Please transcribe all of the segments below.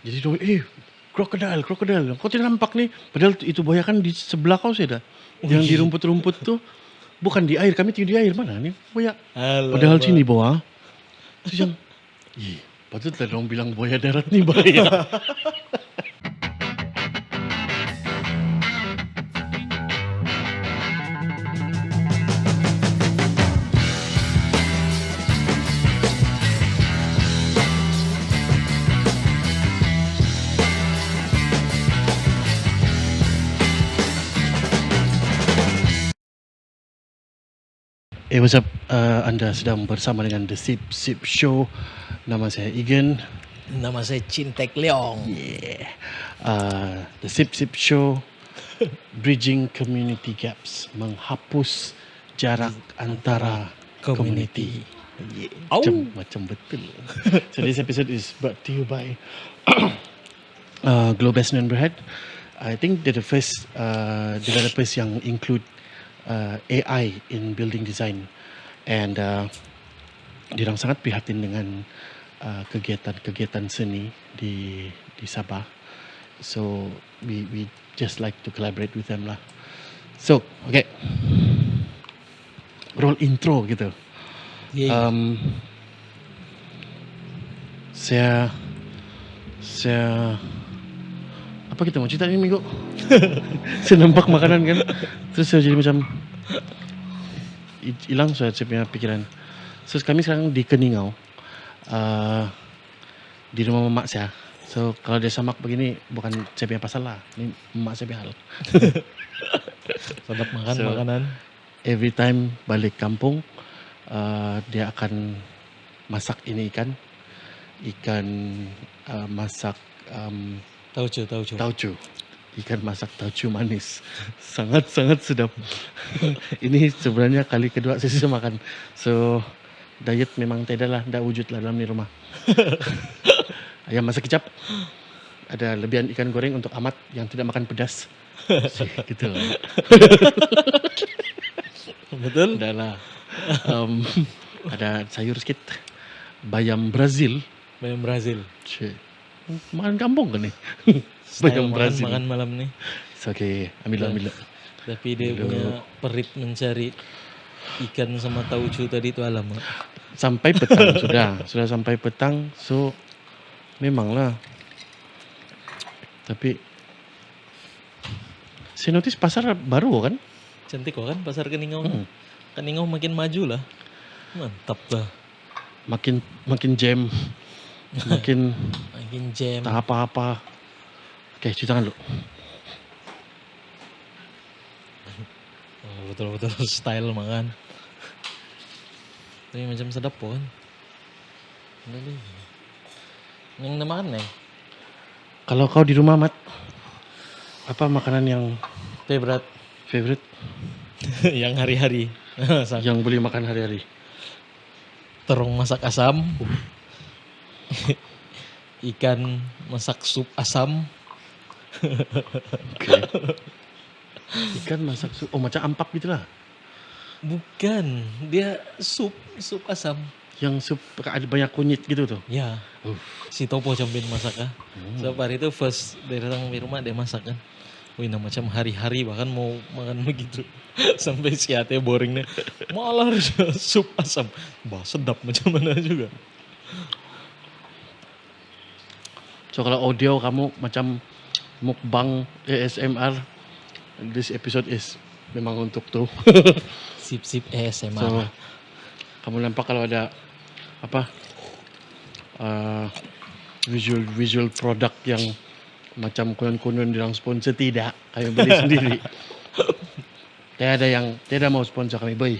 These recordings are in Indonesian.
Jadi dia, krokodil, kau tidak nampak nih. Padahal itu buaya kan di sebelah kau sudah. Yang di rumput-rumput tuh, bukan di air, kami tidur di air, mana nih buaya. Padahal sini bawah. Terus yang, patutlah dong bilang buaya darat nih bahaya. What's up? Anda sedang bersama dengan The Sip Sip Show. Nama saya Igen. Nama saya Cintek Leong. Yeah. The Sip Sip Show, bridging community gaps, menghapus jarak antara community. Yeah. Macam betul. So this episode is brought to you by Globus Nunberhead. I think they're the first developers yang include AI in building design, and diorang sangat prihatin dengan kegiatan-kegiatan seni di Sabah. So we just like to collaborate with them lah. So okay, roll intro gitu. Saya apa kita mau cerita ini minggu? Saya nampak makanan kan, terus saya jadi macam hilang saya punya pikiran. So kami sekarang di Keningau, di rumah mamak saya. So kalau dia samak begini bukan saya punya pasal lah, ini mamak saya punya hal. Sedap makan makanan. Every time balik kampung, dia akan masak ini ikan masak tauco. Ikan masak tauco manis. Sangat-sangat sedap. Ini sebenarnya kali kedua saya makan. So diet memang tidak wujud lah dalam di rumah. Ayam masak kicap. Ada lebihan ikan goreng untuk Amat yang tidak makan pedas. Gitu lah. Betul? Adalah ada sayur sedikit. Bayam Brazil. Makan kampung kan nih. Bayam Brazil. Makan malam nih. Oke, ambil. Tapi dia punya perit mencari ikan sama tauco tadi itu alamak. Sampai petang sudah sampai petang. So memanglah. Tapi saya notice pasar baru kan? Cantik kok kan pasar Keningau. Keningau makin maju lah. Mantap lah. Makin jam. Makin jam. Tak apa-apa. Oke, cuci tangan dulu. Betul-betul style makan. Tapi macam sedap kan. Yang udah makan nih. Kalau kau di rumah Mat, apa makanan yang favorite? Yang hari-hari. Yang boleh makan hari-hari. Terong masak asam. Ikan masak sup asam. Okay. Ikan masak sup. Oh, macam ampak gitulah. Bukan, dia sup asam. Yang sup ada banyak kunyit gitu tuh. Ya. Si Topo cobain masak kan. Setiap hari itu first dari datang di rumah dia masak kan. Wih, nah macam hari-hari bahkan mau makan begitu. Sampai si ate boring nih. Malah sup asam. Bah, sedap macam mana juga. So kalau audio kamu macam mukbang ASMR, this episode is memang untuk tuh. Sip ASMR. So kamu nampak kalau ada apa visual product yang macam konon-konon bilang sponsor, tidak, kami beli sendiri. Tidak mau sponsor kami boy.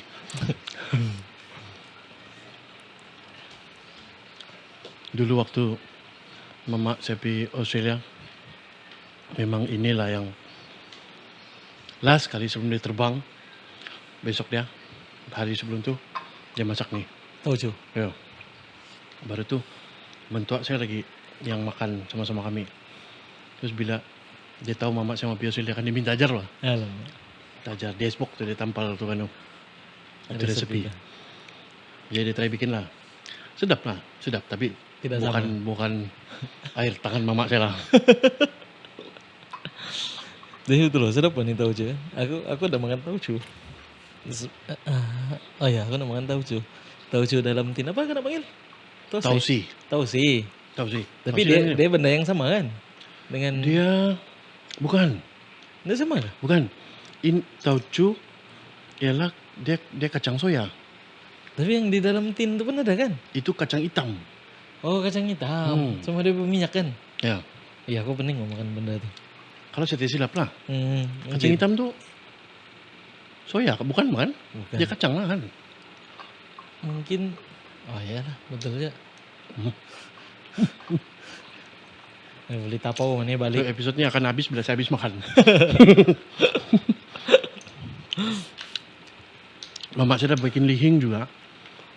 Dulu waktu mama saya pergi Australia, memang inilah yang last kali sebelum dia terbang. Besok dia, hari sebelum tu, dia masak nih. Tauco. Ya. Baru tu, mentua saya lagi yang makan sama-sama kami. Terus bila dia tahu mama saya mau pergi Australia, kan dia minta ajar lah. Ajar, dia Facebook tu, dia tampal tu kan. Ada resepi. Jadi dia try bikin lah. Sedap, tapi Tidak sama. bukan air tangan mama saya lah. Jadi itu loh, sedap nih tauco. Aku udah makan tauco. Oh ya, aku udah makan tauco. Tauco dalam tin apa kena panggil? Tausi. Tausi. Tapi Tausi namanya. dia benda yang sama kan? Dengan Dia bukan. dia sama kah? Bukan. Tauco ialah dia kacang soya. Tapi yang di dalam tin itu pun ada kan? Itu kacang hitam. Oh, kacang hitam. Sama dia berminyak kan? Ya. Iya, aku pening mau makan benda itu. Kalau saya tidak silap lah. Kacang Mungkin. hitam tuh soya, bukan kan? Bukan. Dia kacang lah kan. Mungkin. Oh iya lah, betul ya. Beli tapau mana So, balik. episodenya akan habis bila saya habis makan. Mama saya dah bikin lihing juga.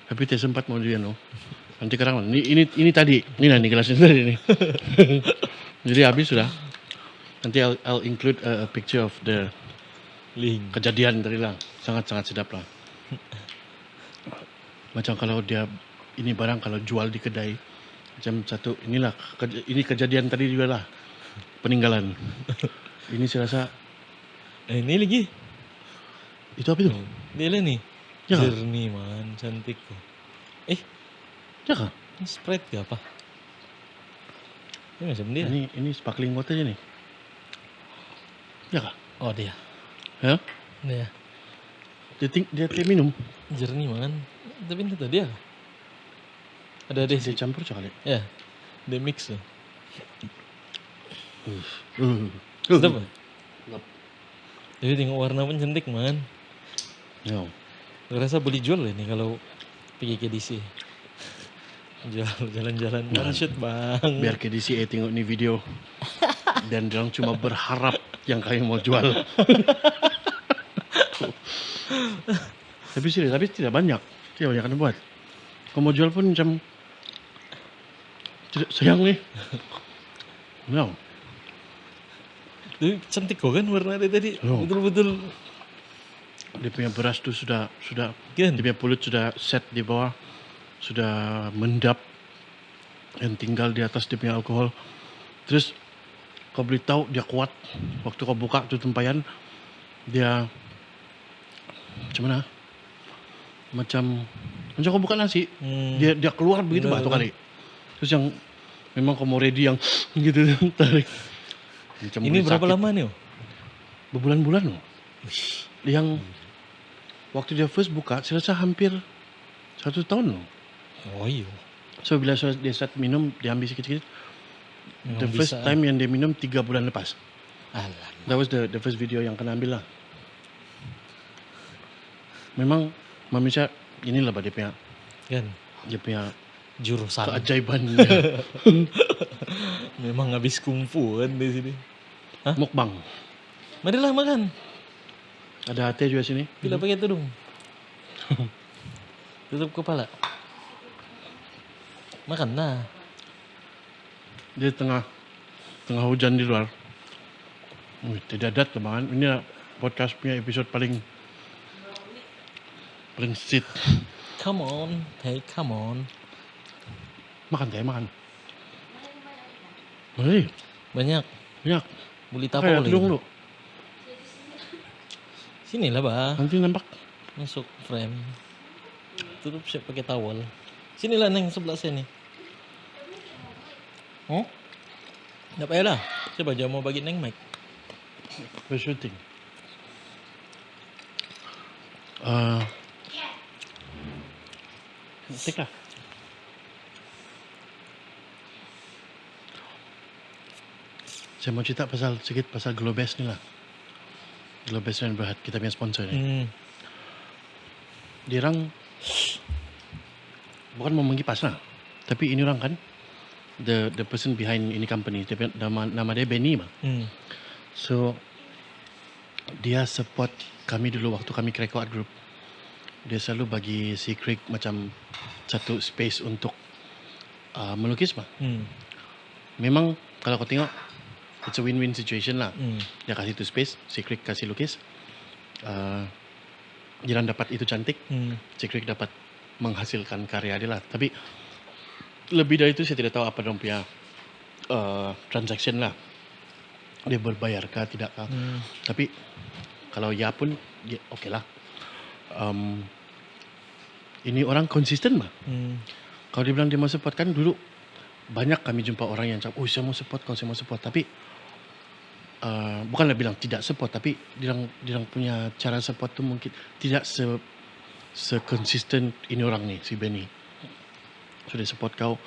Tapi saya sempat mau dia no. Nanti sekarang ini tadi. Ini lah nih gelasnya tadi nih. Jadi habis sudah. Nanti I'll include a picture of the Link. kejadian tadi lah. Sangat-sangat sedap lah. Macam kalau dia ini barang kalau jual di kedai macam satu inilah ini kejadian tadi juga lah peninggalan. Ini saya rasa Ini lagi. itu apa itu? Dia lah nih. Ya. Jernih man, cantik kok. Ya kah? Ini Sprite ke apa? Ini macam dia. Ini sparkling water nih. Ya kah? Oh dia. Ya? Dia. Dia minum. Jernih man. Tapi ini tuh dia. Ada deh Dia sih. campur sekali. Ya. Dia mix tuh. Sedap. Sedap kan? Jadi tengok warna pun cantik man. Ya. Gue rasa boleh jual ini kalau pergi ke DC. Jalan-jalan one shot bang. Biar ke DCA tengok ni video. Dan dia cuma berharap yang kalian mau jual. Tapi serius, tapi tidak banyak. Tidak banyak yang buat. Kalau mau jual pun macam tidak sayang nih. No. Tapi cantik kok kan warna dia tadi. Oh. Betul-betul. Dia punya beras tu sudah Kan? dia punya pulut sudah set di bawah. Sudah mendap. Yang tinggal di atas dia punya alkohol. Terus kau boleh tahu dia kuat. Waktu kau buka tu tempayan dia macam mana? Macam kau buka nasi, dia keluar begitu Benar, batu benar. kali. Terus yang memang kau mau ready yang gitu tarik. Macam Ini boleh berapa sakit. lama nih? Berbulan-bulan loh. Yang waktu dia first buka, saya rasa hampir 1 tahun loh. Oh iya. So bila dia start minum, dia ambil sikit-sikit. Memang The first bisa. time yang dia minum 3 bulan lepas. Alah. That was the first video yang kena ambil lah. Memang manusia inilah dia punya Kan? Jurusan. keajaibannya. Memang habis kungfu kan di sini. Mukbang. Marilah makan. Ada teh juga sini. Bila pakai tudung. Tutup kepala. Makan nah. Dia tengah hujan di luar. Tidak ada teman. Ini podcast punya episode paling sit. Come on. Hey, come on. Makan teh, makan. Mana Banyak. banyak. Beli Pakai tapau tudung lagi. lu. Sini lah bah. Nanti nampak. Masuk frame. Tutup siap pakai towel. Sinilah neng sebelah sini. Oh? Nggak payah lah. Coba aja mau bagi neng mic. We're shooting. Take lah. Saya mau cerita sedikit pasal Globes ni lah. Globes yang berhad kita punya sponsor ni. Dia orang bukan mau mengkipas lah. Tapi ini orang kan the person behind ini company. Dia punya nama dia Benny mah. So dia support kami dulu waktu kami Crack Art Group. Dia selalu bagi si Craig macam satu space untuk melukis mah. Memang kalau kau tengok it's a win-win situation lah. Dia kasih tu space, si Craig kasih lukis. Jiran dapat itu cantik, si Craig dapat menghasilkan karya dia lah. Tapi lebih dari itu saya tidak tahu apa dong punya transaction lah. Dia berbayar kah tidak kah. Tapi kalau ya pun ya okey lah. Ini orang konsisten mah. Kalau dia bilang dia mau support kan dulu banyak kami jumpa orang yang cakap, oh saya mau support kau, saya mau support. Tapi bukanlah bilang tidak support, tapi dia punya cara support tu mungkin tidak sekonsisten ini orang ni, si Benny. So dia support kau,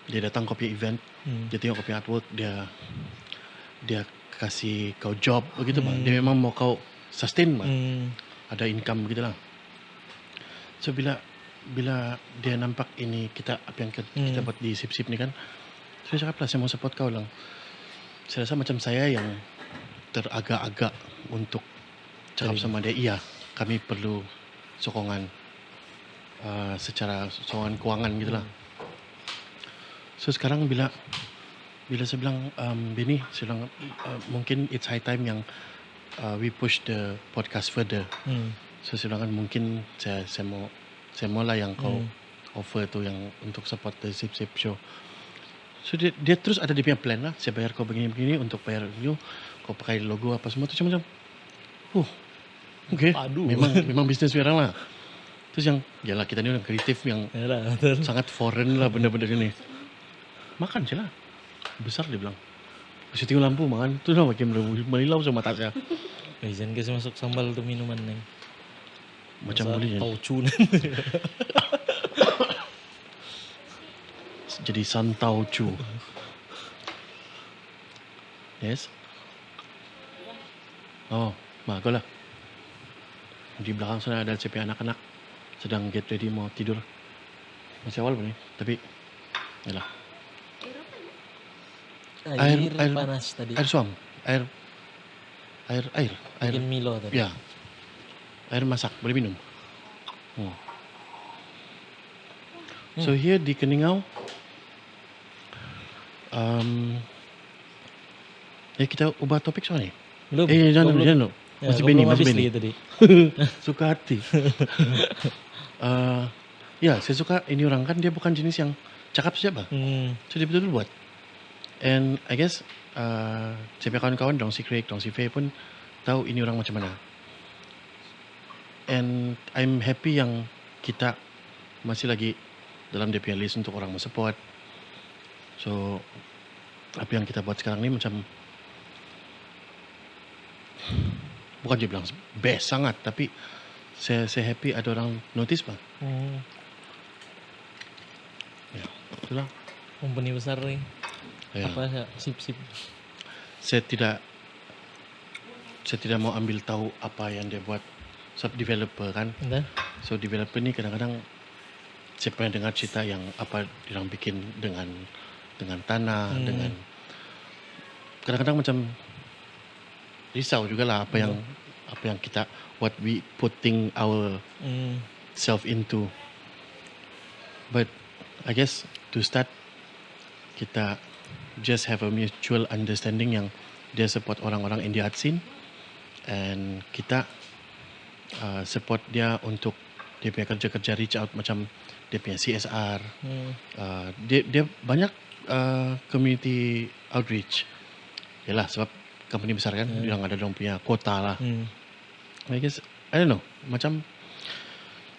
dia datang kau punya event, dia tengok kau punya artwork, dia kasih kau job begitu mah. Dia memang mau kau sustain mah. Ada income begitu lah. So bila dia nampak ini kita apa yang kita buat di sip-sip ni kan, saya cakap lah saya mau support kau lang. Saya rasa macam saya yang teragak-agak untuk cakap sama dia, iya kami perlu sokongan secara sokongan kewangan gitu lah. So sekarang bila saya bilang Benny, saya bilang mungkin it's high time yang we push the podcast further. So saya bilang kan mungkin saya mau lah yang kau offer tu yang untuk support the sip-sip show. So dia terus ada dia punya plan lah. Saya bayar kau begini-begini untuk bayar you, kau pakai logo apa semua tu macam okay. Aduh. Memang bisnes orang lah. Terus yang yalah kita ni orang kreatif yang Yalah, betul. sangat foreign lah benda-benda ini. Makan je lah. Besar dia bilang. Saya tengok lampu makan. Tu lah makin melilau sama mata saya. Jangan kasih masuk sambal tu minuman neng. Macam boleh je. Taucu. Jadi santau cu. Yes. Oh, mak kau lah. Di belakang sana ada CP anak-anak sedang get ready mau tidur. Masih awal pun ni, tapi yalah. Air panas tadi. Air suam, air Bikin Milo tadi. ya. Air masak, boleh minum. So here di Keningau, kita ubah topik soal ni. Belum. Jangan. Ya, Masih kau Benny, belum masih habis Benny. lagi tadi. Suka hati. Ya, saya suka ini orang kan dia bukan jenis yang cakap siapa. So dia betul-betul buat. And I guess saya punya kawan-kawan dong si Craig, dong si Faye pun tahu ini orang macam mana. And I'm happy yang kita masih lagi dalam dia punya list untuk orang mau support. So apa yang kita buat sekarang ni macam bukan dia bilang best sangat, tapi saya happy ada orang notice pak. Ya, itulah. Company besar nih. Ya. Apa ya? Sip-sip. Saya tidak mau ambil tahu apa yang dia buat. Sebab developer kan. Entah? So developer ni kadang-kadang saya pernah dengar cerita yang apa dia orang bikin dengan tanah, dengan kadang-kadang macam risau jugalah apa yang kita what we putting our self into. But I guess to start kita just have a mutual understanding yang dia support orang-orang in the art scene and kita support dia untuk dia punya kerja-kerja reach out macam dia punya CSR. Dia banyak community outreach. Yalah sebab company besar kan, dia ada dong punya kota lah. I guess I don't know, macam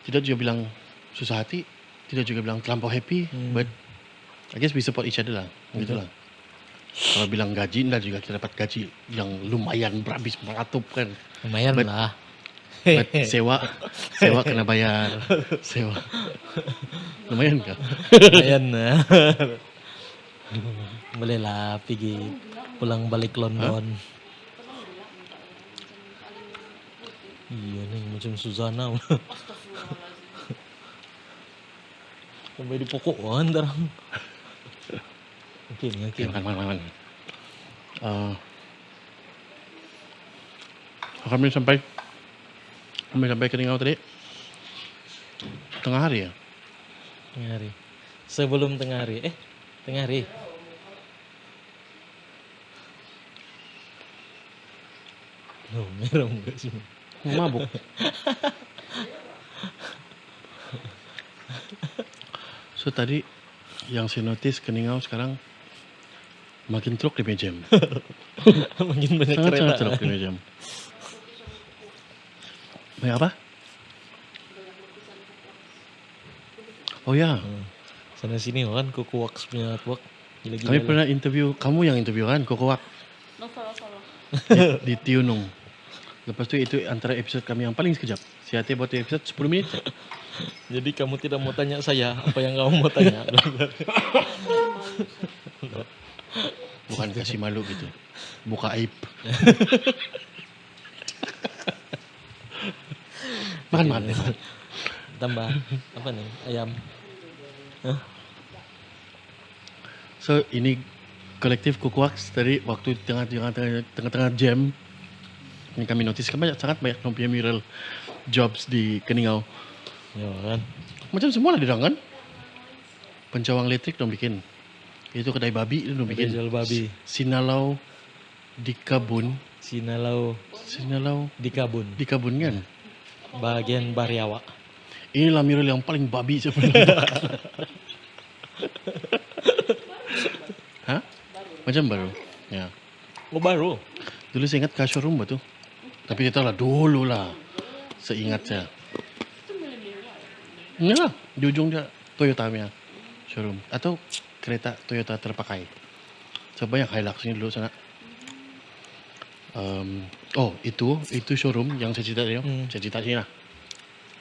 tidak juga bilang susah hati, tidak juga bilang terlampau happy, but I guess we support each other lah, gitulah. Kalau bilang gaji, enggak juga kita dapat gaji yang lumayan berhabis meratup kan. Lumayan But- lah. But sewa kena bayar, sewa. Lumayan kah? Lumayan lah. Boleh lah pergi pulang balik London. Iya nih macam Suzana. Sampai di pokokan ntar. Oke. Makan. Kami sampai ke Keningau tadi tengah hari ya. Tengah hari. Sebelum tengah hari. Tengah hari. Loh, merah enggak sih? Mabuk. So tadi yang saya notice Keningau sekarang makin truk di Mejem. Makin banyak Sangat-sangat kereta. truk di Mejem. Banyak apa? Oh ya, Sana sini kan Kuku Wax punya artwork. kami Gila-gila. pernah interview, kamu yang interview kan, Kokowak No, salah. di Tiunung. Lepas itu antara episode kami yang paling sekejap. Si Ate buat episode 10 menit. Jadi kamu tidak mau tanya saya apa yang kamu mau tanya. Bukan kasih malu gitu. Buka aib. Makan. Tambah apa nih? Ayam. So ini kolektif Kukuaks tadi waktu tengah-tengah jam ini kami notice kan sangat banyak yang punya mural jobs di Keningau. Ya kan. Macam semua lah di kan. Pencawang elektrik dong bikin. Itu kedai babi itu dong bikin. Jual babi. Sinalau di kabun. Sinalau Sinalau di kabun. di kabun kan. Bagian Bariawa. Inilah mural yang paling babi saya pernah nampak. Hah? Macam baru. Ya. Oh baru. Dulu saya ingat Kasho Room tu. Tapi kita lah dulu lah. Seingat saya. Ini lah. Di ujung dia Toyota punya showroom. Atau kereta Toyota terpakai. So banyak Hilux ni dulu sana. Itu showroom yang saya cerita tadi. Saya cerita sini lah.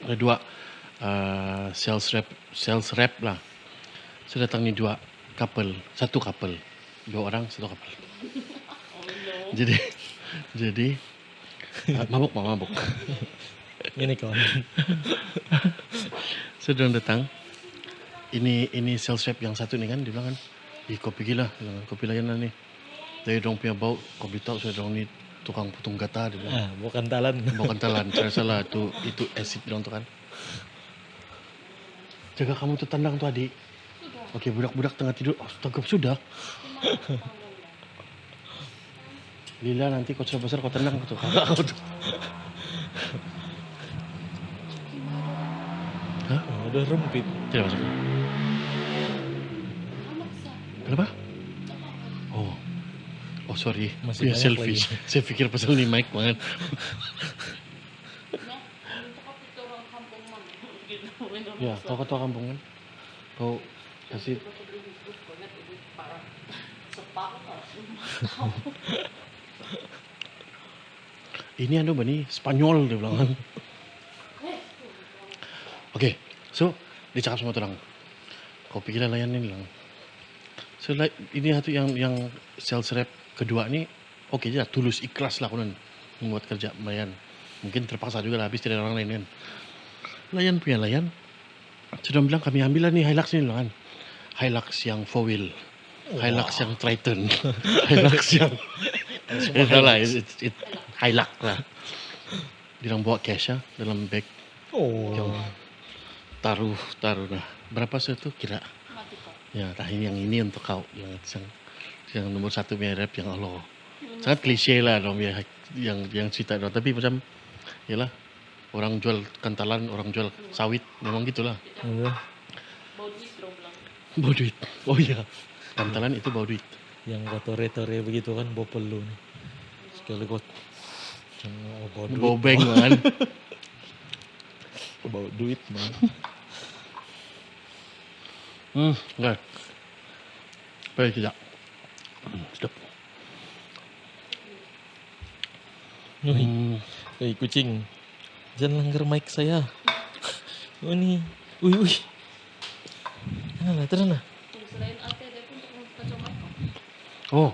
Ada dua sales rep lah. So datang ni satu couple. 2 orang, satu couple. Jadi mabuk. Ini kawan. So dia datang. Ini sales rep yang satu ni kan, dia bilang kan, kopi gila, kopi layanan ni. Dari dong punya bau, kopi tahu saya dong ni tukang putung gata dia bilang. Bukan talan. Bukan talan, saya salah itu acid dong tu kan. Jaga kamu tu tandang tu adik. Okey, budak-budak tengah tidur. Astaga, sudah. Lila nanti kau besar kau tendang tu. Kakak kau tu. Hah? Ada rempit. Tidak masuk. Kenapa? Oh sorry. Masih Punya banyak selfish. Saya fikir pasal ni mic banget. Ya, kau kata kampung kan? Kau kasih ini anu bani Spanyol dia bilang kan. Okay, so dia cakap sama orang. Kau pikirlah layan ni bilang. So like, ini satu yang sales rep kedua ni okey je lah, tulus ikhlas lah konon membuat kerja layan. Mungkin terpaksa juga lah habis tidak ada orang lain kan. Layan punya layan. Sudah bilang kami ambil lah ni Hilux ni kan. Hilux yang 4 wheel. Hilux yang Triton. Hilux yang itulah Hilux lah. Dia orang bawa cash dalam bag. Yang taruh nah. Berapa tu kira? Ya, ini yang ini untuk kau yang nomor 1 punya rap yang Allah. Sangat klise lah dong yang cerita dong. Tapi macam yalah orang jual kantalan, orang jual sawit, memang gitulah. Bau duit. Oh iya. Kantalan itu bau duit. Yang tore-tore begitu kan bau pelu nih. Sekali kot. Bau duit. Bau beng kan. Bau duit man. Enggak. Baik tidak. Sedap. Kucing. Jangan langgar mic saya. Oh ni. Uy. Tenang lah. Selain ate, dia pun untuk kacau apa? Oh.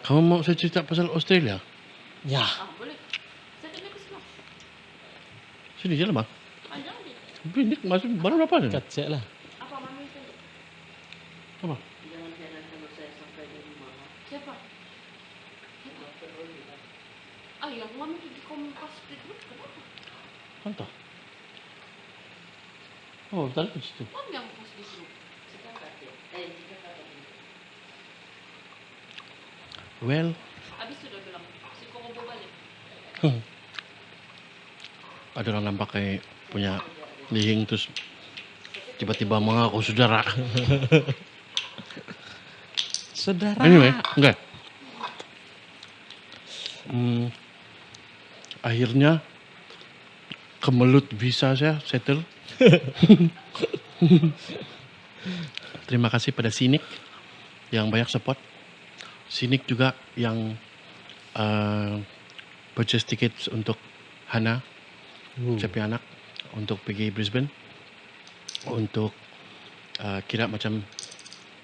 Kamu mau saya cerita pasal Australia? Ya. Boleh. Saya kena ke sana. Sini je lah bang. Panjang dia. Ini masih baru berapa ni? Kat siap lah. Apa mami itu? Apa? Jangan heran kalau saya sampai di rumah. Siapa? Yang mami itu di Kompas itu kenapa? Entah. Oh, tadi ke situ. Mami yang post di grup. Jika kata. Well, Habis sudah bilang, si Koko mau balik. ada orang nampak kayak punya Lihing terus tiba-tiba mengaku saudara. Saudara. Anyway, enggak. Akhirnya kemelut visa saya settle. Terima kasih pada Sinik yang banyak support. Sinik juga yang purchase tickets untuk Hana, saya punya anak, untuk pergi Brisbane. Untuk kira macam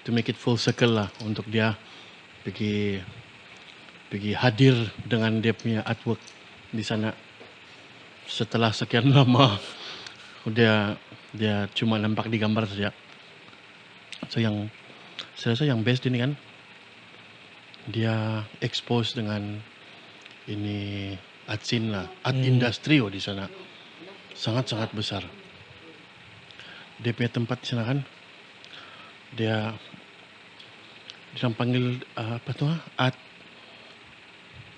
to make it full circle lah, untuk dia pergi hadir dengan dia punya artwork di sana. Setelah sekian lama dia cuma nampak di gambar saja. So yang saya rasa yang best ini kan dia expose dengan ini art scene lah, art industry di sana sangat-sangat besar. Dia punya tempat di sana kan, dia panggil apa tu art,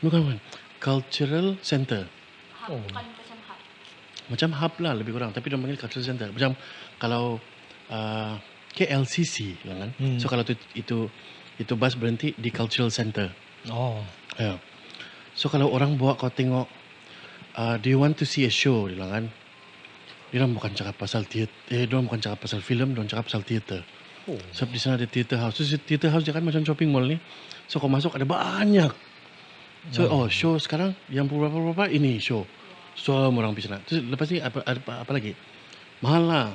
bukan cultural center. Hub, bukan macam hub. Macam hub lah lebih kurang, tapi dia panggil cultural center. Macam kalau KLCC kan. So kalau itu bus berhenti di cultural center. Oh. Ya. So kalau orang bawa kau tengok, do you want to see a show, dia bilang kan. Dia bukan cakap pasal dia bukan cakap pasal film, dia cakap pasal theater. Oh. Sebab di sana ada theater house. So theater house dia kan macam shopping mall ni. So kau masuk ada banyak. So show sekarang yang berapa ini show. Semua orang pergi sana. Terus lepas ni apa lagi? Mahal lah.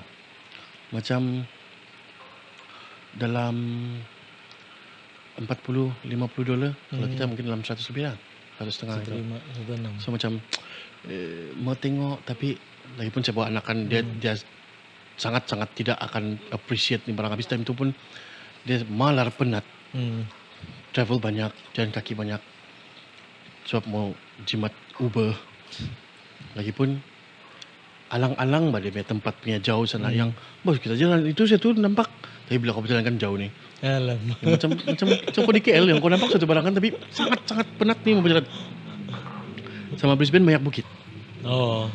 Macam dalam $40-50. Kalau kita mungkin dalam 100 lebih lah. 100 setengah itu. 105, 106. So macam mau tengok, tapi lagipun saya bawa anak kan, dia sangat-sangat tidak akan appreciate ni barang. Habis time tu pun dia malar penat. Travel banyak, jalan kaki banyak. Sebab mau jimat Uber. Lagipun alang-alang bah dia punya tempat punya jauh sana, yang bos kita jalan itu saya tu nampak, tapi bila kau berjalan kan jauh ni. Alamak. Macam kau di KL yang kau nampak satu barang kan, tapi sangat-sangat penat ni mau berjalan. Sama Brisbane banyak bukit. Oh.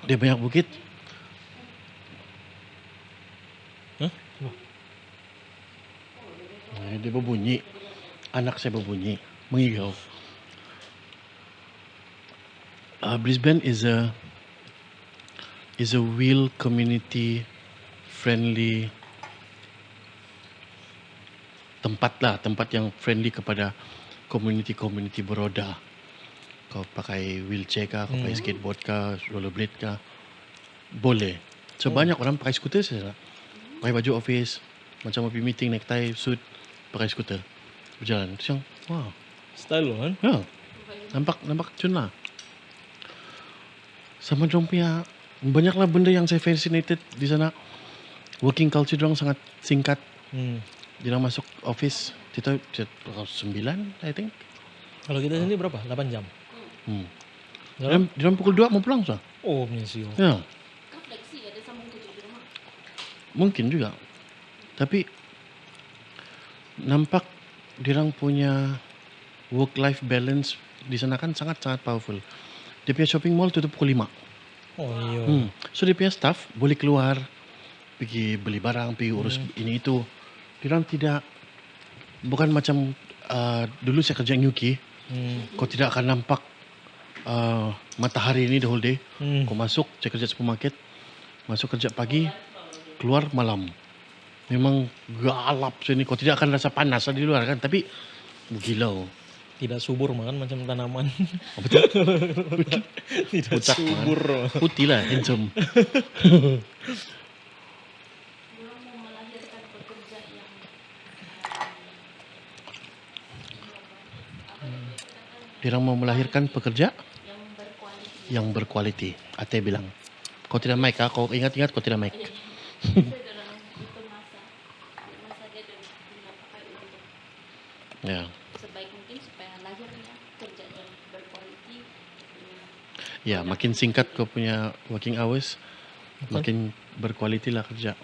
Dia banyak bukit. Hah? Dia berbunyi. Anak saya berbunyi, mengigau. Brisbane is a real community friendly tempat lah, tempat yang friendly kepada community beroda. Kau pakai wheelchair kah, kau pakai skateboard kah, rollerblade kah, boleh. So banyak orang pakai skuter saja. Pakai baju office, macam mau pergi meeting, necktie, suit, pakai skuter, berjalan. Terus yang, wow, Style lo kan? ya, nampak cun lah. Sama dorang punya, banyaklah benda yang saya fascinated di sana. Working culture dorang sangat singkat. Dia masuk office, kita 9, I think. Kalau kita sendiri berapa? 8 jam. Dia pukul 2 mau pulang sudah. Oh, mesio. Ya, Kan fleksi, ada sambung kerja di rumah. mungkin juga. Tapi nampak diorang punya work-life balance di sana kan sangat-sangat powerful. Dia punya shopping mall tutup pukul 5. Oh iya. So dia punya staff boleh keluar, pergi beli barang, pergi urus ini itu. Diorang tidak, bukan macam dulu saya kerja di UK, kau tidak akan nampak matahari ini the whole day. Kau masuk, saya kerja supermarket, masuk kerja pagi, keluar malam. Memang galap sini, kau tidak akan rasa panas di luar kan, tapi gilau. Tidak subur makan macam tanaman. Oh, betul. Tidak Pucat subur. Putih lah, handsome. Orang mau melahirkan pekerja Diorang mau melahirkan pekerja yang berkualitas. yang berkualiti. Ate bilang, kau tidak mic kah? Kau ingat-ingat kau tidak mic. Itu dalam itu masa dia tidak pakai untuk Ya. sebaik mungkin supaya lahirnya kerja yang berkualitas. Ya, makin singkat kau punya working hours, makin berkualiti lah kerja.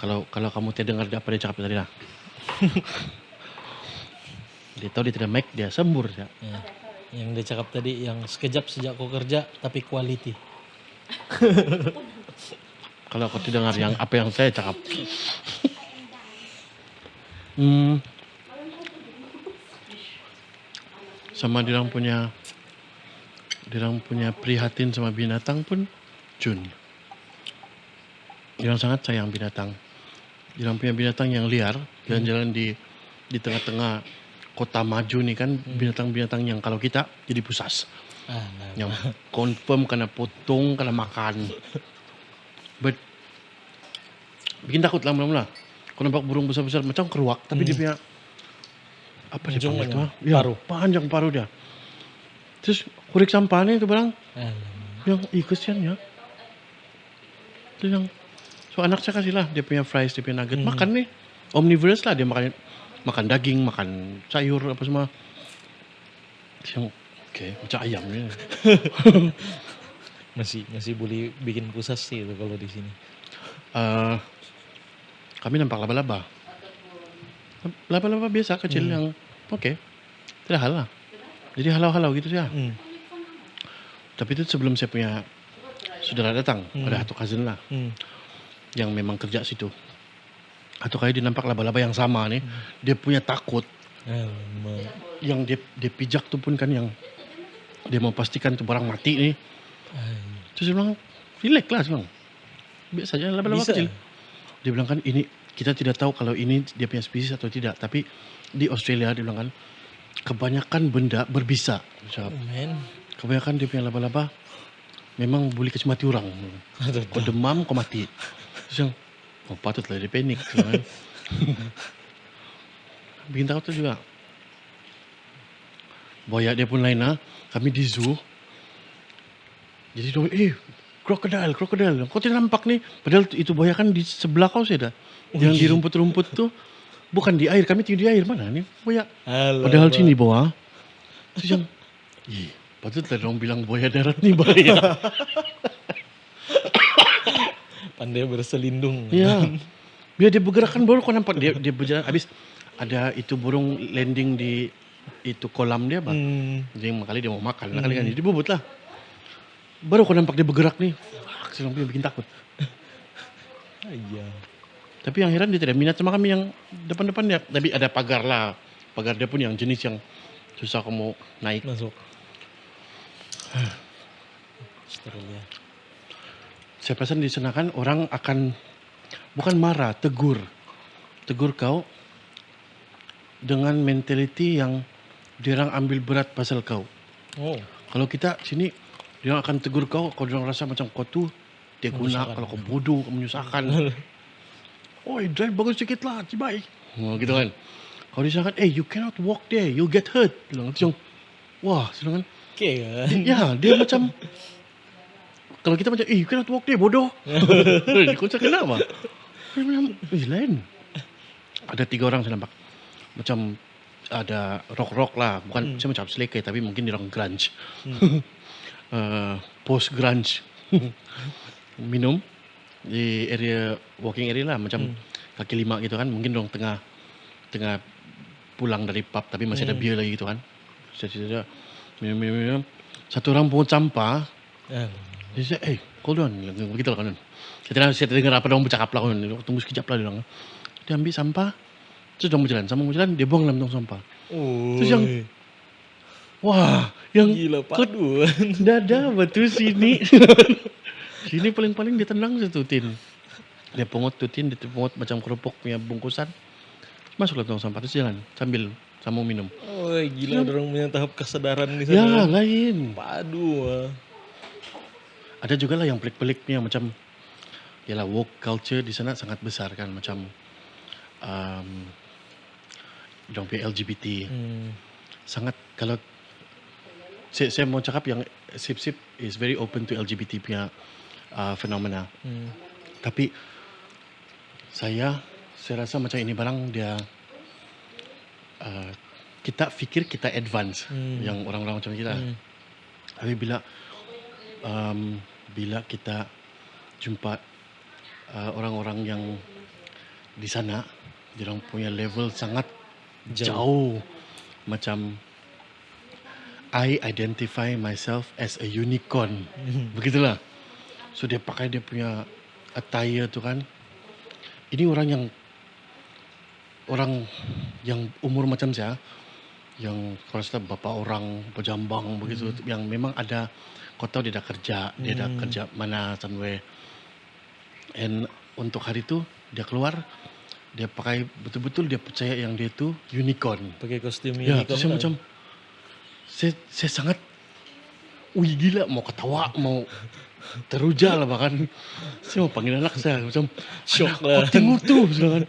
Kalau kamu tidak dengar apa dia cakap tadi lah. Dia tahu dia tidak mic, dia sembur ya. Ya. Yang dia cakap tadi, yang sekejap sejak kau kerja tapi quality. Kalau kau tidak dengar yang apa yang saya cakap. Hmm, sama dirang punya prihatin sama binatang pun Jun. Dirang sangat sayang binatang. Dirang punya binatang yang liar, jalan-jalan di tengah-tengah kota maju nih kan, binatang-binatang yang kalau kita jadi pusas. Yang confirm kena potong, kena makan. But bikin takut lama-lama lah. Kau nampak burung besar-besar macam keruak, tapi dia punya apa dia panggil itu? Ya, paruh. panjang paruh dia. Terus kurik sampahnya itu barang yang kesian ya. Terus yang so anak saya kasih lah dia punya fries, dia punya nugget, makan nih. Omnivorous lah dia makan daging, makan sayur apa semua. Terus yang macam ayam ni. masih boleh bikin pusas sih itu kalau di sini. Kami nampak laba-laba. Laba-laba biasa kecil yang tidak hal lah. Jadi halau-halau gitu dia. Tapi itu sebelum saya punya saudara datang, ada satu cousin lah yang memang kerja situ. Atau kali dia nampak laba-laba yang sama nih, dia punya takut. Yang dia pijak tuh pun kan yang dia mau pastikan tuh barang mati nih. Terus dia bilang, relax lah bang. Biasa aja laba-laba kecil. Dia bilang kan ini kita tidak tahu kalau ini dia punya spesies atau tidak. Tapi di Australia dia bilang kan kebanyakan benda berbisa. Kebanyakan dia punya laba-laba memang boleh kasih mati orang. Kau demam kau mati. Terus yang patutlah dia panik. Bikin takut tu juga. Boyak dia pun lain lah. Kami di zoo. Jadi dia krokodil. Kau tidak nampak nih. Padahal itu boya kan di sebelah kau saya dah. Yang di rumput-rumput tu. Bukan di air. Kami tinggal di air. Mana nih boya. Padahal sini bawah. Terus yang. Patutlah orang bilang boya darat nih bahaya. Pandai berselindung. Ya. Biar dia bergerak kan baru kau nampak. Dia berjalan. Habis ada itu burung landing di itu kolam dia bang. Jadi kali dia mau makan. Kali kan dia bubut lah. Baru kau nampak dia bergerak nih. Sedang bikin takut. Tapi yang heran dia tidak minat sama kami yang depan-depan dia. Tapi ada pagar lah. Pagar dia pun yang jenis yang susah kamu naik. Masuk. Australia. Saya pesan di sana kan orang akan bukan marah, tegur. Tegur kau dengan mentality yang diorang ambil berat pasal kau. Kalau kita sini dia akan tegur kau dia rasa macam kau tu dia guna kalau kau bodoh, kau menyusahkan. Oi, drive bagus sikit lah, cibai. Gitu kan. Kalau dia cakap, you cannot walk there, you get hurt. Bilang macam, wah, sedangkan kan. ya, dia macam kalau kita macam, you cannot walk there, bodoh. Kau cakap kenapa? Dia macam, lain. Ada 3 orang saya nampak. Macam ada rock lah, bukan saya macam selekai tapi mungkin dia orang grunge. Post grunge. Minum di area walking area lah macam kaki 5 gitu kan, mungkin orang tengah pulang dari pub tapi masih ada beer lagi gitu kan. Saya minum. Satu orang pungut sampah. Dia cakap, hold on, begitu lah kan. Saya dengar apa orang bercakap lah kan. Tunggu sekejap lah dia bilang. Dia ambil sampah. Terus dia mau berjalan, dia buang dalam tong sampah. Terus yang, wah, yang gila paduan. Dada betul sini. Sini paling-paling dia tendang satu tin. Dia pungut tutin, dia pungut macam kerupuk punya bungkusan. Masuk dalam tong sampah, terus jalan sambil sama minum. Gila orang punya tahap kesadaran di sana. Ya, lain. Padu. Ada juga lah yang pelik-peliknya macam, yalah woke culture di sana sangat besar kan, macam dong LGBT. Sangat kalau saya mau cakap yang Sip is very open to LGBT punya fenomena. Tapi saya rasa macam ini barang dia kita fikir kita advance yang orang-orang macam kita. Tapi bila kita jumpa orang-orang yang di sana, diorang punya level sangat jauh. Macam I identify myself as a unicorn. Begitulah. So dia pakai dia punya attire tu kan. Ini orang yang umur macam saya, yang kau rasa bapa orang berjambang begitu, yang memang ada, kau tahu dia dah kerja, dia dah kerja mana somewhere. And untuk hari tu dia keluar, dia pakai betul-betul dia percaya yang dia tu unicorn. Pakai kostum Ya, unicorn tu saya lah. macam saya sangat wih gila, mau ketawa, mau teruja lah bahkan. Saya mau panggil anak saya macam Shock "Anak, lah." kau tengok tu kan.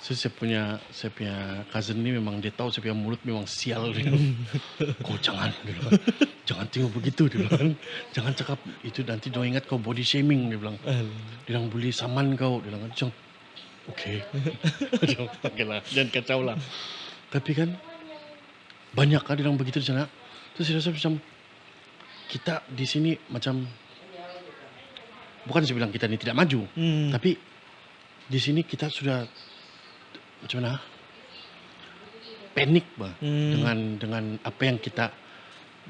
So, saya punya cousin ni memang dia tahu saya punya mulut memang sial dia. Kau jangan dia bilang. Jangan tengok begitu dia bilang. Jangan cakap itu, nanti dia ingat kau body shaming dia bilang. Dia bilang boleh saman kau dia bilang. Macam okey. Okeylah, jangan kacau lah. Tapi kan banyak kan dia bilang begitu di sana. Terus saya rasa macam kita di sini macam, bukan saya bilang kita ni tidak maju, tapi di sini kita sudah macam mana? Panik bah dengan apa yang kita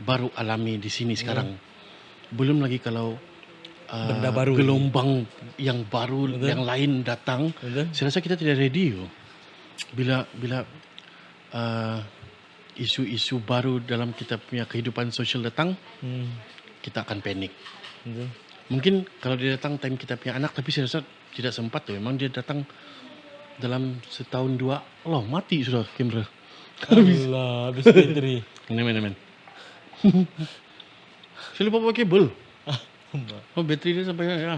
baru alami di sini sekarang. Belum lagi kalau Benda baru gelombang yang baru Betul. yang lain datang. Betul. Saya rasa kita tidak ready. Bila isu-isu baru dalam kita punya kehidupan sosial datang, kita akan panik. Betul. Mungkin kalau dia datang time kita punya anak, tapi saya rasa tidak sempat tu. Memang dia datang dalam setahun dua, Allah mati sudah kamera. Allah, habis bateri. Men. Saya lupa pakai kabel. Oh, bateri dia sampai ya.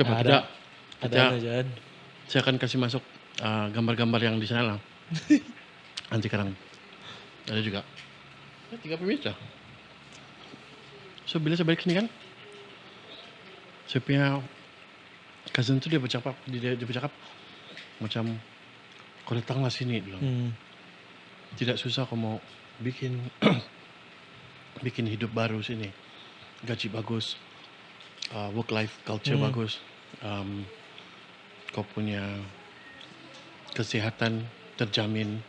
Coba Ada. kita Ada aja. saya akan kasih masuk gambar-gambar yang di sana lah. Nanti sekarang ada juga. 30 menit dah. So bila saya balik sini kan, saya punya cousin tu dia bercakap macam kau datanglah sini dia bilang. Tidak susah kau mau bikin bikin hidup baru sini. Gaji bagus, work life culture bagus, kau punya kesihatan terjamin,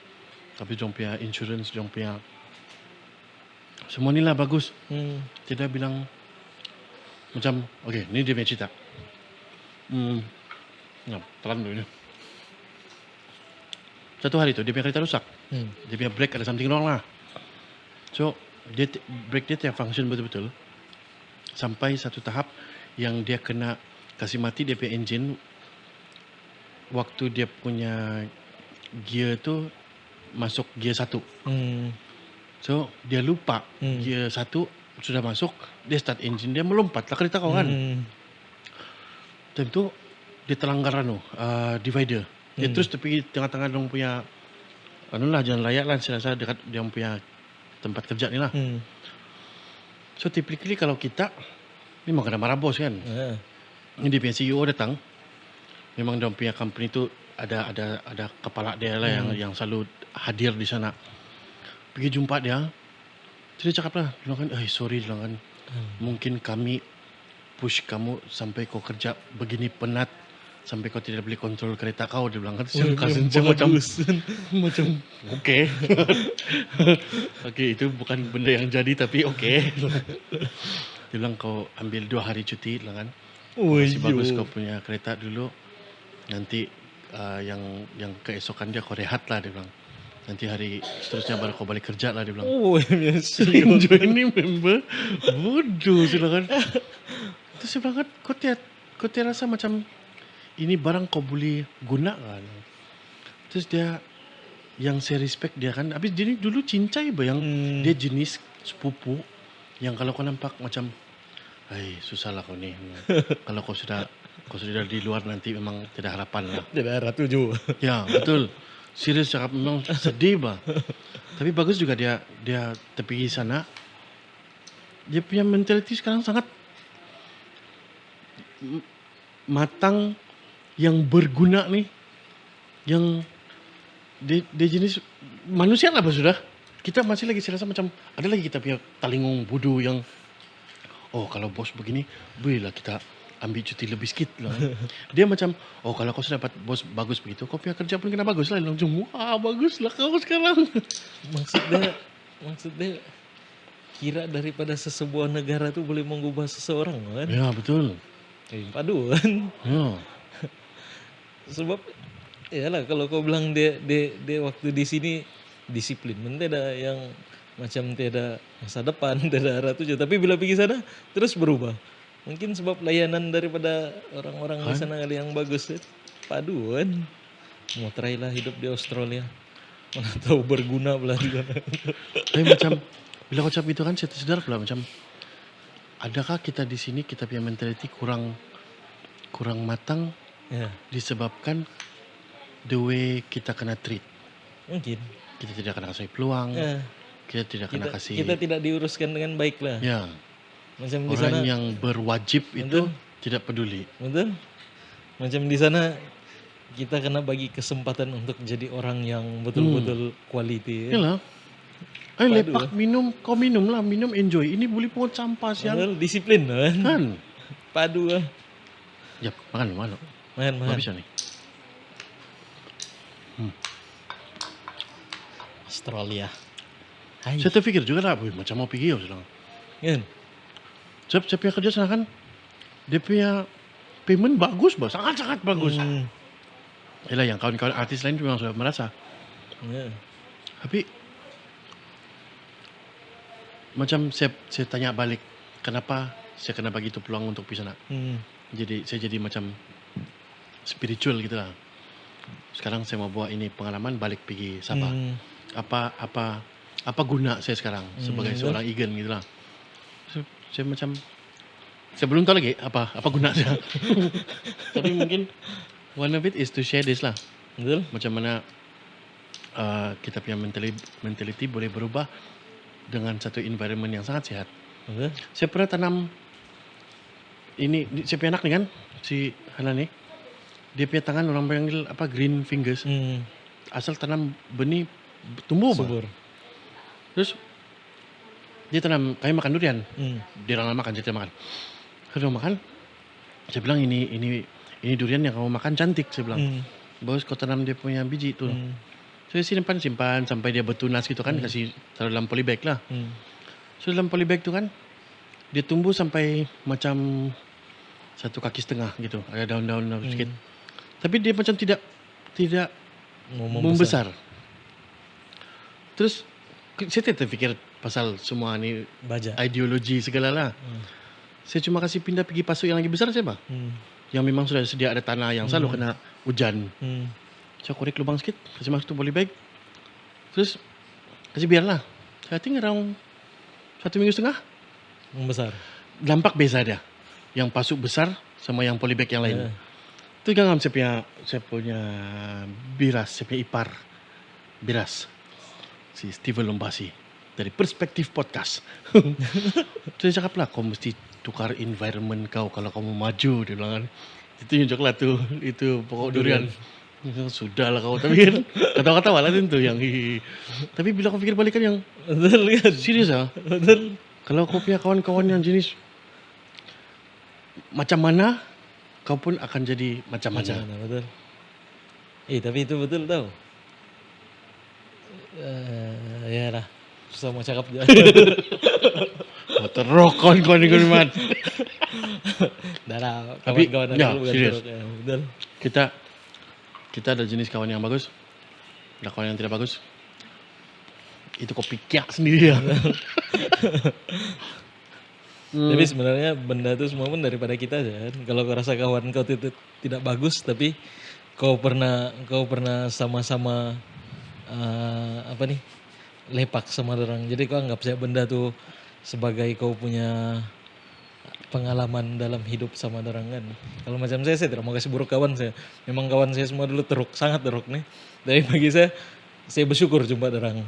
tapi jom punya insurance, jom punya semua ni lah bagus. Tidak bilang macam, okey, ni dia punya cerita. Telan dulu ni. Satu hari tu dia punya kereta rusak. Dia punya brake ada something wrong lah. So brake dia tidak function betul-betul. Sampai satu tahap yang dia kena kasih mati dia punya engine. Waktu dia punya gear tu masuk gear 1. So dia lupa gear 1 sudah masuk, dia start engine, dia melompat lah kereta kau kan. Tentu dia terlanggar divider. Dia terus tepi tengah-tengah dong punya jalan raya lah, saya rasa dekat dia punya tempat kerja ni lah. So typically kalau kita memang kena marah bos kan. Ini dia punya CEO datang. Memang dia punya company tu ada kepala dia lah yang selalu hadir di sana. Pergi jumpa dia. Terus dia cakap lah, dia bilang kan, sorry dia bilang kan. Mungkin kami push kamu sampai kau kerja begini penat, sampai kau tidak boleh kontrol kereta kau, dia bilang kan. Macam okey. Okey, itu bukan benda yang jadi tapi okey. Dia bilang kau ambil 2 hari cuti dia bilang kan. Masih bagus kau punya kereta dulu. Nanti yang keesokan dia kau rehat lah dia bilang. Nanti hari seterusnya baru kau balik kerja lah dia bilang. Enjoy ni member bodoh silakan. Terus saya bilang kan, kau tiada rasa macam ini barang kau boleh gunakan. Terus dia, yang saya respect dia kan, habis dia ni dulu cincai yang dia jenis sepupu yang kalau kau nampak macam, susah lah kau ni. Kalau kau sudah di luar nanti memang tidak harapan lah. Tidak ratu juga. Ya betul. Serius cakap memang sedih bah. Tapi bagus juga dia pergi sana. Dia punya mentality sekarang sangat matang, yang berguna nih, yang dia jenis manusia lah sudah. Kita masih lagi saya rasa macam ada lagi kita punya talingung bodoh yang kalau bos begini bolehlah kita ambil cuti lebih sikit lah. Dia macam kalau kau sudah dapat bos bagus begitu, kau punya kerja pun kena bagus lah. Langsung bagus lah kau sekarang. Maksud dia kira daripada sesebuah negara tuh boleh mengubah seseorang kan. Ya, betul. Paduan. Ya. Sebab iyalah kalau kau bilang dia waktu di sini disiplin, tidak yang macam tidak masa depan, tidak arah tujuan. Tapi bila pergi sana terus berubah. Mungkin sebab layanan daripada orang-orang di Kan? sana kali yang bagus. Paduan. Mau try lah hidup di Australia. Mana tahu berguna belah di sana. Tapi macam bila kau cakap itu kan saya tersedar pula macam adakah kita di sini kita punya mentality kurang matang Ya, disebabkan the way kita kena treat. mungkin. Kita tidak kena kasih peluang, Ya, kita tidak kena kita, kasih kita tidak diuruskan dengan baik lah. ya, Macam di sana, orang yang berwajib itu Betul. tidak peduli. betul? Macam di sana kita kena bagi kesempatan untuk jadi orang yang betul-betul quality. Ya. Yalah. Lepak minum, kau minum lah, minum enjoy. Ini boleh pungut sampah siang. Betul, disiplin kan? Kan? Padu lah. Ya, makan mana? Makan. Habis nih. Australia. Hai. Saya terfikir juga lah, "Wih, macam mau pergi ya sedang." Kan? Saya punya kerja sana kan, dia punya payment bagus, bah. Sangat-sangat bagus. Hmm. Yalah, yang kawan-kawan artis lain memang sudah merasa. Ya. Tapi macam saya tanya balik, kenapa saya kena bagi itu peluang untuk pergi sana? Hmm. Jadi saya jadi macam spiritual gitu lah. Sekarang saya mau bawa ini pengalaman balik pergi Sabah. Hmm. Apa guna saya sekarang sebagai betul. seorang igen gitu lah. Saya macam saya belum tahu lagi apa guna saya. Tapi mungkin one of it is to share this lah. Betul? Macam mana kita punya mentality boleh berubah dengan satu environment yang sangat sehat. Betul? Saya pernah tanam ini saya punya anak nih kan si Hana nih. Dia punya tangan orang panggil apa green fingers. Hmm. Asal tanam benih tumbuh bah. Subur. Terus dia tanam kayak makan durian. Hmm. Dia orang makan, saya tidak makan. Saya makan. Saya bilang ini durian yang kamu makan cantik, saya bilang. Hmm. Bagus kau tanam dia punya biji itu. Hmm. Saya simpan sampai dia bertunas gitu kan, kasih taruh dalam polybag lah. Hmm. So dalam polybag tu kan dia tumbuh sampai macam 1,5 kaki gitu. Ada daun-daun sikit. Tapi dia macam tidak Mau membesar. Terus saya tidak terfikir pasal semua ni Baja. ideologi segala lah. Saya cuma kasih pindah pergi pasuk yang lagi besar saya bah. Hmm. Yang memang sudah sedia ada tanah yang selalu kena hujan. Hmm. Saya korek lubang sikit, kasih masuk tu polybag. Terus kasih biarlah. Saya think around 1,5 minggu Membesar. nampak beza dia. Yang pasuk besar sama yang polybag yang lain. Ya. Itu gangam saya punya biras, saya punya ipar. Biras. Si Steven Lombasi. Dari Perspektif Podcast. Saya cakap lah, kau mesti tukar environment kau kalau kamu maju. Dia bilang kan. Itu yang coklat tu. Itu pokok durian. Sudahlah kau. Tapi kan ketawa-ketawa lah tu yang hihi. Tapi bila kau fikir balik kan yang Betul kan? serius ah. Betul. Kalau kau punya kawan-kawan yang jenis macam mana, kau pun akan jadi macam-macam. Mana, betul. Tapi itu betul tau. Ya lah. Susah mau cakap je. Oh, teruk kawan-kawan ni Mat. Dah lah. Tapi, Kawan-kawan ya, aku bukan serius. teruk. Ya, betul. Kita ada jenis kawan yang bagus, ada kawan yang tidak bagus. Itu kau pikir sendiri ya. Tapi sebenarnya benda itu semua pun daripada kita aja kan. Kalau kau rasa kawan kau tidak bagus, tapi kau pernah sama-sama lepak sama orang. Jadi kau anggap saya benda tuh sebagai kau punya pengalaman dalam hidup sama orang kan. Kalau macam saya tidak mau kasih buruk kawan saya. Memang kawan saya semua dulu teruk, sangat teruk nih. Tapi bagi saya bersyukur jumpa orang.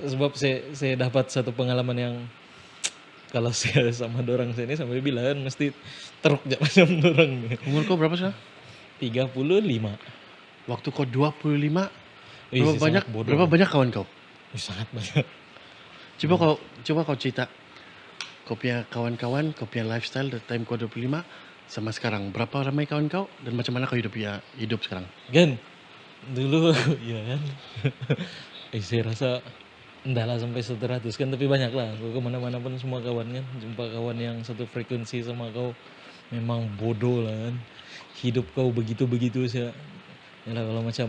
Sebab saya dapat satu pengalaman yang kalau saya sama dorang saya ini sampai bilang mesti teruk aja macam dorang nih. Umur kau berapa sekarang? 35. Waktu kau 25, Ih, berapa saya banyak sangat bodoh. berapa banyak kawan kau? Ih, sangat banyak. Coba kau cerita. Kau punya kawan-kawan, kau punya lifestyle dari time kau 25 sama sekarang. Berapa ramai kawan kau dan macam mana kau hidup sekarang? Kan dulu ya kan. Saya rasa Entahlah sampai 100 kan, tapi banyak lah. Kau kemana-mana pun semua kawan kan, jumpa kawan yang satu frekuensi sama kau, memang bodoh lah kan. Hidup kau begitu-begitu sih. Yalah kalau macam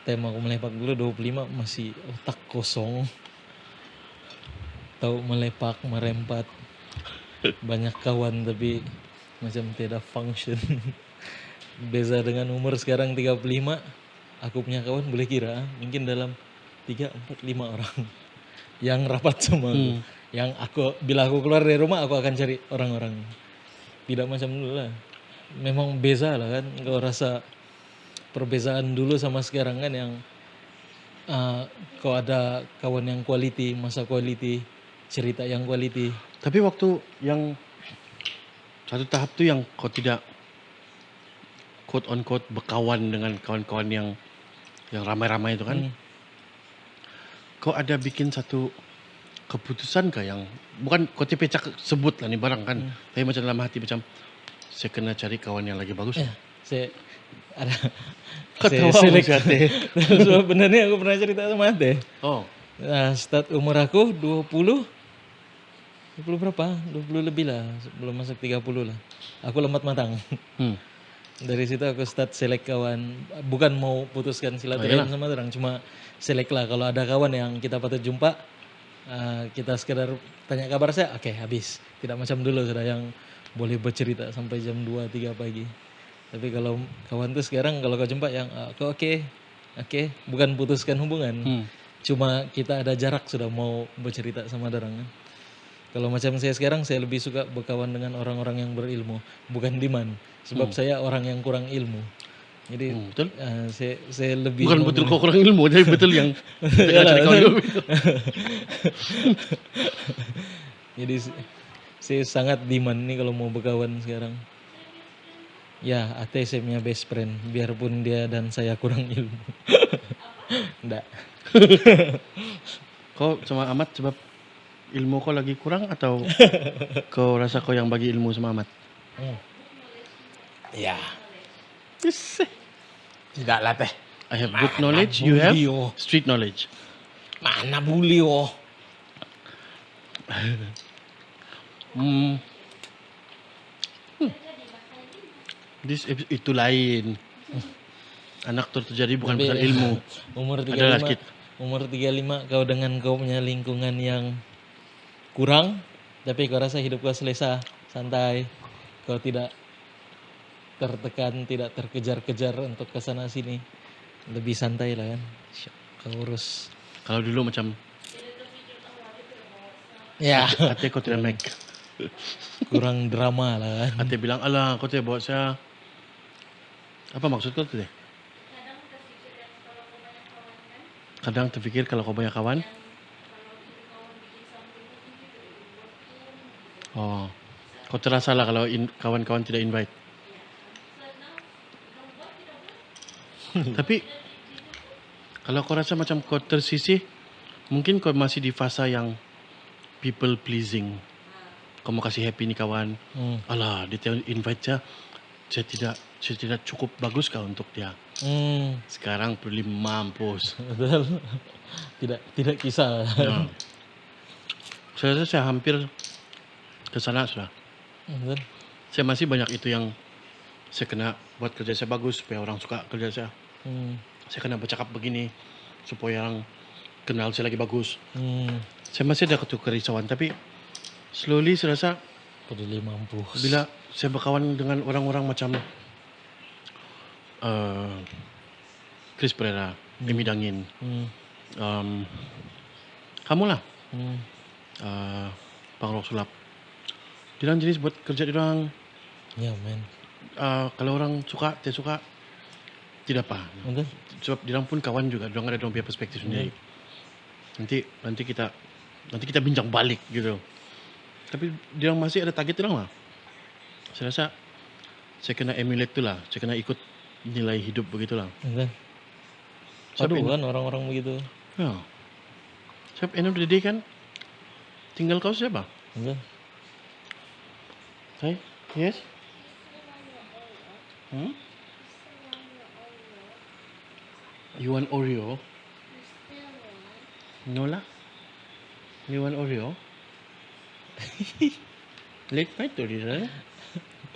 tema aku melepak dulu 25 masih otak kosong, tahu melepak, merempat, banyak kawan tapi macam tidak function. Beza dengan umur sekarang 35, aku punya kawan boleh kira mungkin dalam 3, 4, 5 orang yang rapat sama aku. Yang bila aku keluar dari rumah aku akan cari orang-orang. Tidak macam dulu lah. Memang beza lah kan. Kau rasa perbezaan dulu sama sekarang kan yang kau ada kawan yang quality, masa quality, cerita yang quality. Tapi waktu yang satu tahap tu yang kau tidak quote on quote berkawan dengan kawan-kawan yang ramai-ramai itu kan, kau ada bikin satu keputusan kah yang bukan kau pecah sebut lah ni barang kan, tapi macam dalam hati macam saya kena cari kawan yang lagi bagus. Ya, saya ada Kau saya tahu selek. si Ate. Sebenarnya aku pernah cerita sama Ate. Oh, Nah, start umur aku 20 berapa? 20 lebih lah, belum masuk 30 lah. Aku lembat matang. Dari situ aku start selek kawan. Bukan mau putuskan silaturahim sama orang, cuma selek lah. Kalau ada kawan yang kita patut jumpa, kita sekedar tanya kabar saya, oke, habis. Tidak macam dulu sudah yang boleh bercerita sampai jam 2, 3 pagi. Tapi kalau kawan tuh sekarang kalau kau jumpa yang oke, bukan putuskan hubungan. Cuma kita ada jarak sudah mau bercerita sama orang kan. Kalau macam saya sekarang, saya lebih suka berkawan dengan orang-orang yang berilmu, bukan demand. Sebab saya orang yang kurang ilmu. Jadi betul. Saya lebih Bukan betul kau kurang ilmu, tapi betul yang tengah cari kawan ilmu itu. Jadi saya sangat demand nih kalau mau berkawan sekarang. Ya, Ate saya punya best friend, biarpun dia dan saya kurang ilmu. Enggak. Kau sama Ahmad sebab ilmu kau lagi kurang atau kau rasa kau yang bagi ilmu sama Ahmad? Ya, Yes. tidaklah teh. I have good knowledge, you have Bulio. street knowledge. Mana bulio? Itu lain. Anak terjadi bukan Tapi, pasal ilmu. Umur Adalah 35, sikit. umur 35 kau dengan kau punya lingkungan yang kurang, tapi kau rasa hidup kau selesa, santai. Kau tidak tertekan, tidak terkejar-kejar untuk ke sana sini. Lebih santai lah kan. Kau urus. Kalau dulu macam Ya, Ate kau tidak make. kurang drama lah kan. Ate bilang, alah kau tidak bawa saya. Apa maksud kau tu deh? Kadang terfikir kalau kau banyak kawan. Oh, kau terasa lah kalau kawan-kawan tidak invite. Tapi kalau kau rasa macam kau tersisih, mungkin kau masih di fasa yang people pleasing. Kau mau kasih happy ni kawan. Alah, dia invite saya tidak cukup bagus kah untuk dia. Sekarang perlu mampus. Betul. Tidak kisah. Ya. Saya rasa saya hampir ke sana sudah. Betul. Saya masih banyak itu yang saya kena buat kerja saya bagus supaya orang suka kerja saya. Saya kena bercakap begini supaya orang kenal saya lagi bagus. Saya masih ada kerisauan, tapi slowly saya rasa Peduli mampus. bila saya berkawan dengan orang-orang macam Chris Pereira, Emi Dangin, kamu lah, Pangrok Sulap. Dia jenis buat kerja dia orang. Ya men. Kalau orang suka, tidak suka, tidak apa. Betul. Sebab dia orang pun kawan juga, dia orang ada dia punya perspektif sendiri. Nanti kita bincang balik gitu. Tapi dia orang masih ada target dia orang lah. Saya rasa saya kena emulate tu lah, saya kena ikut nilai hidup begitulah. Betul. Sebab Aduh kan orang-orang begitu. Ya. Sebab end of the day kan tinggal kau siapa? Betul. Hai, yes. You want Oreo? No lah. You want Oreo? Late night already, right?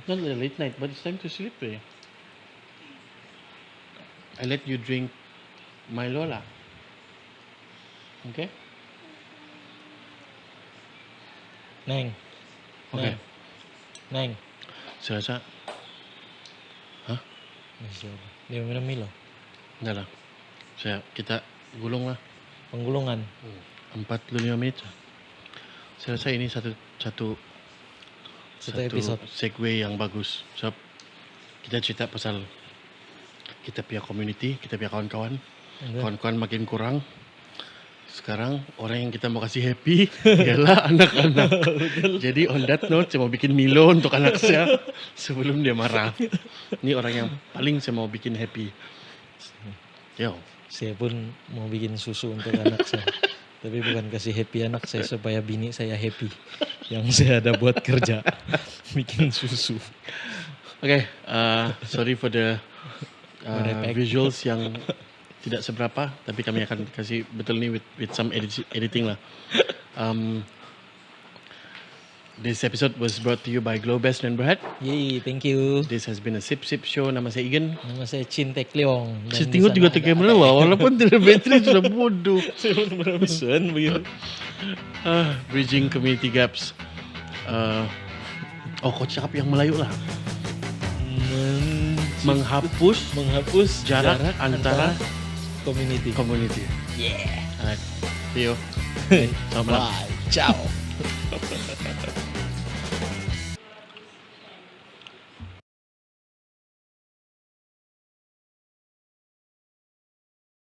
Not really late night, but it's time to sleep. Eh? I let you drink Milo lah. Okay? Neng. Okay. Neng. Saya rasa, Dia minum Milo. dah lah. Kita gulung lah. Penggulungan. 45 minit. Saya rasa ini satu episode. segue yang bagus. Sebab kita cerita pasal kita punya community, kita punya kawan-kawan. Kawan-kawan makin kurang. Sekarang orang yang kita mau kasih happy ialah anak-anak. Jadi on that note, saya mau bikin Milo untuk anak saya sebelum dia marah. Ini orang yang paling saya mau bikin happy. Yo. Saya pun mau bikin susu untuk anak saya. Tapi bukan kasih happy anak saya supaya bini saya happy. Yang saya ada buat kerja. Bikin susu. Okay, sorry for the Merepek. visuals yang tidak seberapa, tapi kami akan kasih betul ni with some editing lah. This episode was brought to you by Globest dan Berhad. Yeay, thank you. This has been a Sip Sip Show. Nama saya Igen. Nama saya Chin Tek Leong. Saya tengok juga tu kamera lah, walaupun tidak bateri sudah bodoh. Saya pun berhabisan begitu. Bridging community gaps. Kau cakap yang Melayu lah. Menghapus jarak antara community. Yeah. Alright. See you. Selamat malam. Bye. Ciao.